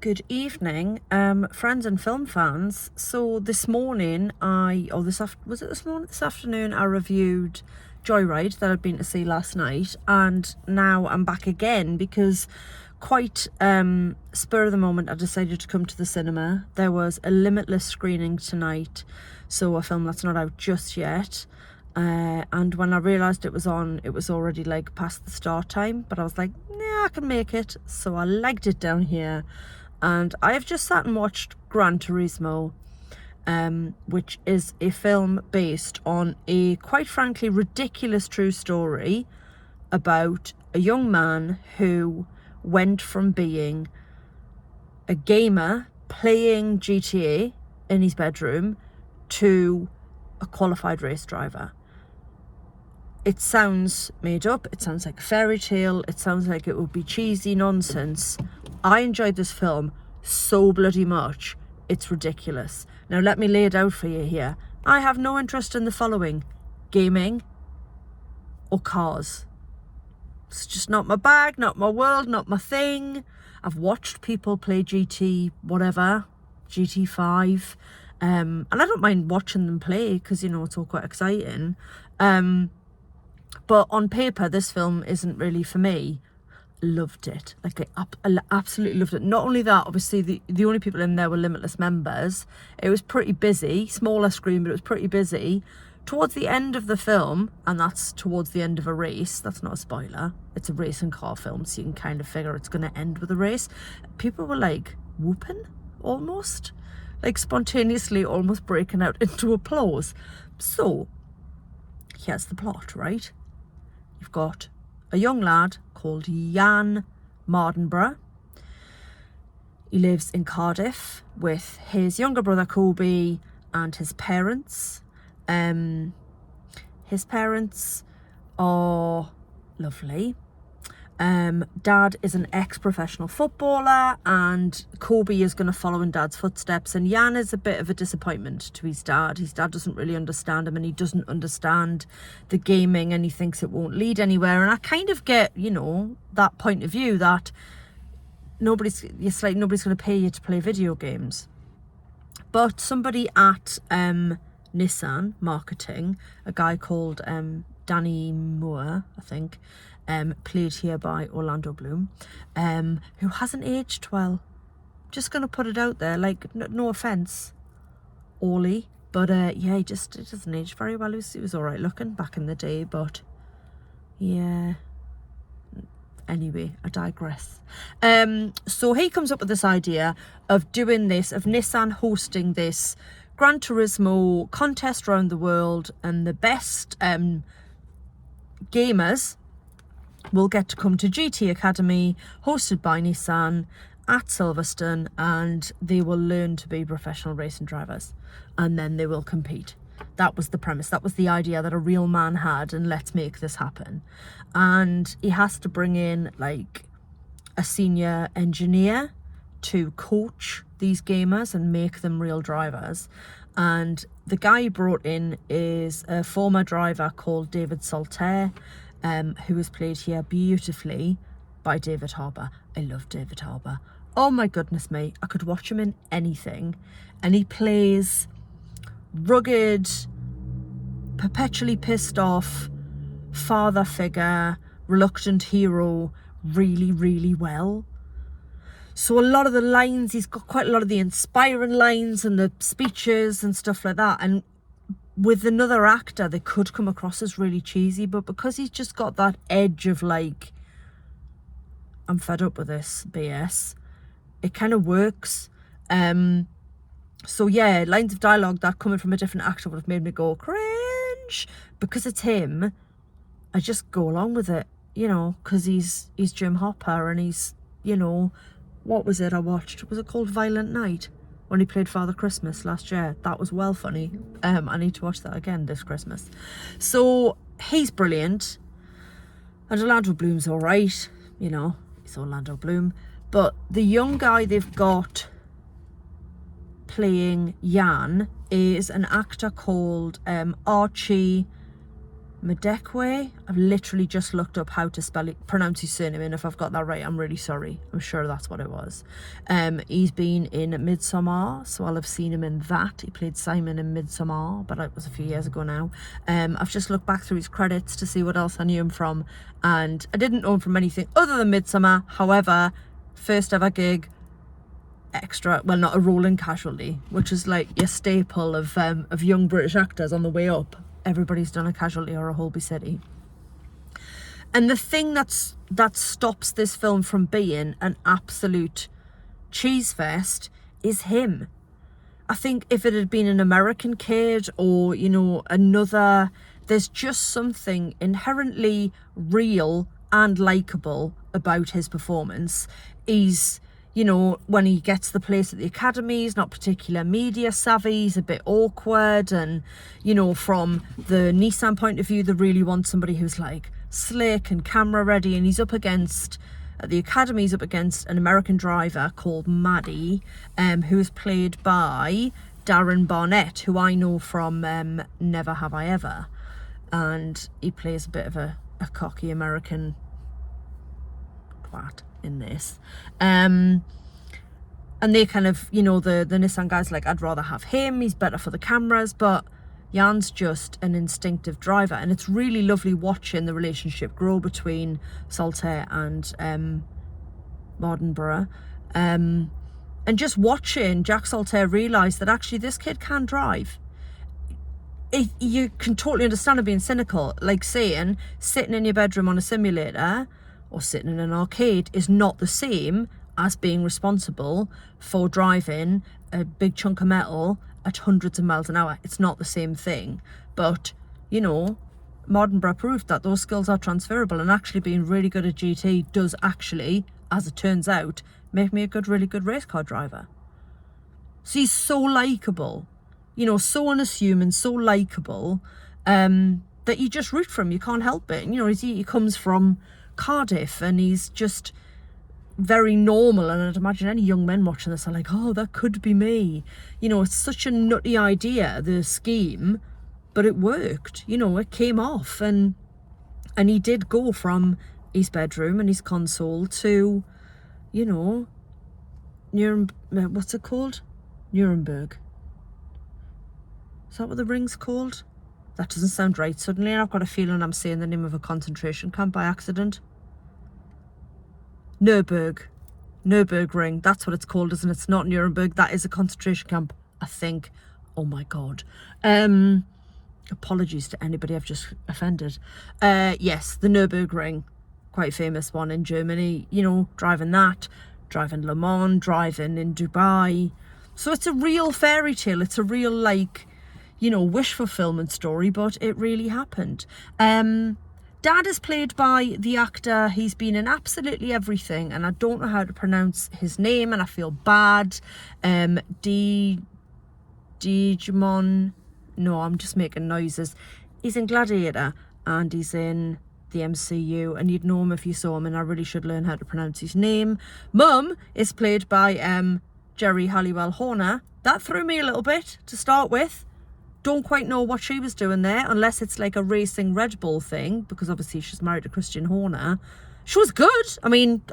Good evening, friends and film fans. So this morning, this afternoon, I reviewed Joyride that I'd been to see last night, and now I'm back again because quite spur of the moment I decided to come to the cinema. There was a Limitless screening tonight, so a film that's not out just yet. And when I realised it was on, it was already like past the start time, but I was like, nah, I can make it. So I legged it down here, and I have just sat and watched Gran Turismo, which is a film based on a quite frankly ridiculous true story about a young man who went from being a gamer playing GTA in his bedroom to a qualified race driver. It sounds made up, it sounds like a fairy tale, it sounds like it would be cheesy nonsense. I enjoyed this film so bloody much, it's ridiculous. Now let me lay it out for you here. I have no interest in the following: gaming or cars. It's just not my bag, not my world, not my thing. I've watched people play GT5, and I don't mind watching them play because, you know, it's all quite exciting. But on paper, this film isn't really for me. Loved it. Like, I absolutely loved it. Not only that, obviously, the only people in there were Limitless members. It was pretty busy. Smaller screen, but it was pretty busy. Towards the end of the film, and that's towards the end of a race, that's not a spoiler. It's a racing car film, so you can kind of figure it's going to end with a race. People were, like, whooping, almost. Like, spontaneously almost breaking out into applause. So, here's the plot, right? You've got a young lad called Jan Mardenborough. He lives in Cardiff with his younger brother Kobe and his parents. His parents are lovely. Dad is an ex-professional footballer, and Kobe is going to follow in Dad's footsteps, and Jan is a bit of a disappointment to his dad. His dad doesn't really understand him, and he doesn't understand the gaming, and he thinks it won't lead anywhere. And I kind of get, you know, that point of view that nobody's going to pay you to play video games. But somebody at Nissan marketing, a guy called Danny Moore, I think, played here by Orlando Bloom, who hasn't aged well. Just going to put it out there, like, no offence, Orly, but yeah, he doesn't age very well. He was all right looking back in the day, but yeah. Anyway, I digress. So he comes up with this idea of doing this, of Nissan hosting this Gran Turismo contest around the world, and the best gamers will get to come to GT Academy, hosted by Nissan at Silverstone, and they will learn to be professional racing drivers, and then they will compete. That was the premise. That was the idea that a real man had, and let's make this happen. And he has to bring in, like, a senior engineer to coach these gamers and make them real drivers. And the guy he brought in is a former driver called David Saltaire, who was played here beautifully by David Harbour. I love David Harbour. Oh my goodness me, I could watch him in anything. And he plays rugged, perpetually pissed off father figure, reluctant hero really, really well. So a lot of the lines, he's got quite a lot of the inspiring lines and the speeches and stuff like that. And with another actor, they could come across as really cheesy, but because he's just got that edge of, like, I'm fed up with this BS, it kind of works. So yeah, lines of dialogue that coming from a different actor would have made me go cringe. Because it's him, I just go along with it, you know, because he's Jim Hopper, and he's, you know, what was it I watched? Was it called Violent Night? When he played Father Christmas last year. That was well funny. I need to watch that again this Christmas. So he's brilliant. And Orlando Bloom's all right. You know, it's Orlando Bloom. But the young guy they've got playing Jan is an actor called Archie Madekwe. I've literally just looked up how to pronounce his surname, and if I've got that right, I'm really sorry. I'm sure that's what it was. He's been in Midsommar, so I'll have seen him in that. He played Simon in Midsommar, but it was a few years ago now. I've just looked back through his credits to see what else I knew him from, and I didn't know him from anything other than Midsommar. However, first ever gig, extra, well, not a role in Casualty, which is like your staple of young British actors on the way up. Everybody's done a Casualty or a Holby City. And the thing that stops this film from being an absolute cheese fest is him. I think if it had been an American kid or, you know, another, there's just something inherently real and likeable about his performance. He's, you know, when he gets the place at the academy, he's not particular media savvy, he's a bit awkward, and, you know, from the Nissan point of view, they really want somebody who's like slick and camera ready, and he's up against, at the academy, he's up against an American driver called Maddie, who is played by Darren Barnett, who I know from Never Have I Ever, and he plays a bit of a cocky American twat in this. And they kind of, you know, the Nissan guy's like, I'd rather have him, he's better for the cameras, but Jan's just an instinctive driver, and it's really lovely watching the relationship grow between Saltaire and Mardenborough, and just watching Jack Saltaire realise that actually this kid can drive. You can totally understand him being cynical, like saying sitting in your bedroom on a simulator or sitting in an arcade is not the same as being responsible for driving a big chunk of metal at hundreds of miles an hour. It's not the same thing. But, you know, Mardenborough proved that those skills are transferable, and actually being really good at GT does actually, as it turns out, make me a really good race car driver. So he's so likeable, you know, so unassuming, so likeable, that you just root for him. You can't help it. And, you know, he comes from Cardiff, and he's just very normal, and I'd imagine any young men watching this are like, oh, that could be me. You know, it's such a nutty idea, the scheme, but it worked. You know, it came off, and he did go from his bedroom and his console to, you know, what's it called? Nuremberg. Is that what the ring's called? That doesn't sound right. Suddenly I've got a feeling I'm saying the name of a concentration camp by accident. Nürburgring, that's what it's called, isn't it? It's not Nuremberg, that is a concentration camp, I think. Oh my God. Apologies to anybody I've just offended. Yes, the Nürburgring, quite famous one in Germany, you know, driving Le Mans, driving in Dubai. So it's a real fairy tale, it's a real, like, you know, wish fulfillment story, but it really happened. Dad is played by the actor, he's been in absolutely everything, and I don't know how to pronounce his name, and I feel bad. Digimon, no, I'm just making noises. He's in Gladiator, and he's in the MCU, and you'd know him if you saw him, and I really should learn how to pronounce his name. Mum is played by Jerry Halliwell Horner. That threw me a little bit to start with. Don't quite know what she was doing there, unless it's like a racing Red Bull thing, because obviously she's married to Christian Horner. She was good. I mean,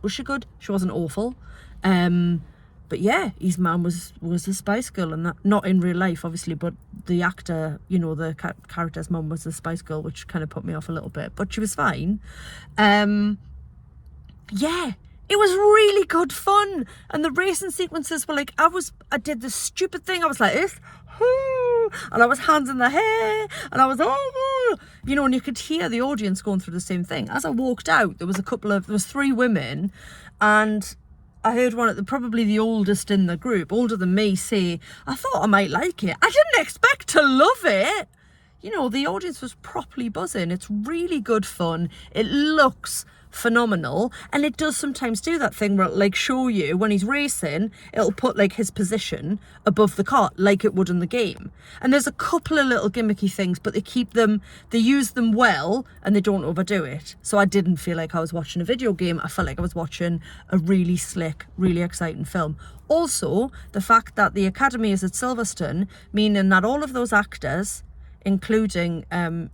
was she good? She wasn't awful. But yeah, his mum was a Spice Girl, and that, not in real life, obviously, but the actor, you know, the character's mum was a Spice Girl, which kind of put me off a little bit, but she was fine. Yeah, it was really good fun, and the racing sequences were like, I did this stupid thing, I was like this, and I was hands in the hair, and I was, you know, and you could hear the audience going through the same thing. As I walked out, there was three women, and I heard one of probably the oldest in the group, older than me, say, I thought I might like it. I didn't expect to love it. You know, the audience was properly buzzing. It's really good fun. It looks phenomenal, and it does sometimes do that thing where it'll like show you when he's racing, it'll put like his position above the car like it would in the game. And there's a couple of little gimmicky things, but they use them well, and they don't overdo it. So I didn't feel like I was watching a video game. I felt like I was watching a really slick, really exciting film. Also, the fact that the academy is at Silverstone, meaning that all of those actors including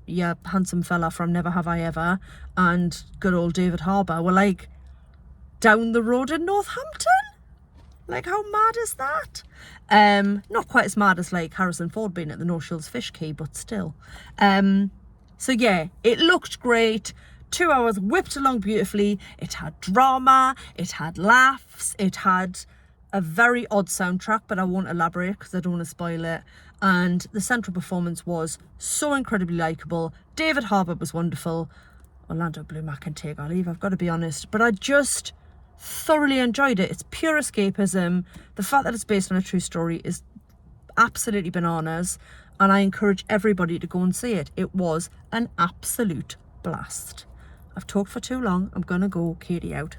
your handsome fella from Never Have I Ever and good old David Harbour, were like down the road in Northampton. Like, how mad is that? Not quite as mad as like Harrison Ford being at the North Shields Fish Quay, but still. So yeah, it looked great. 2 hours whipped along beautifully. It had drama, it had laughs, it had a very odd soundtrack, but I won't elaborate because I don't want to spoil it. And the central performance was so incredibly likeable. David Harbour was wonderful. Orlando Bloom, I can take or leave, I've got to be honest. But I just thoroughly enjoyed it. It's pure escapism. The fact that it's based on a true story is absolutely bananas. And I encourage everybody to go and see it. It was an absolute blast. I've talked for too long. I'm going to go. Katie out.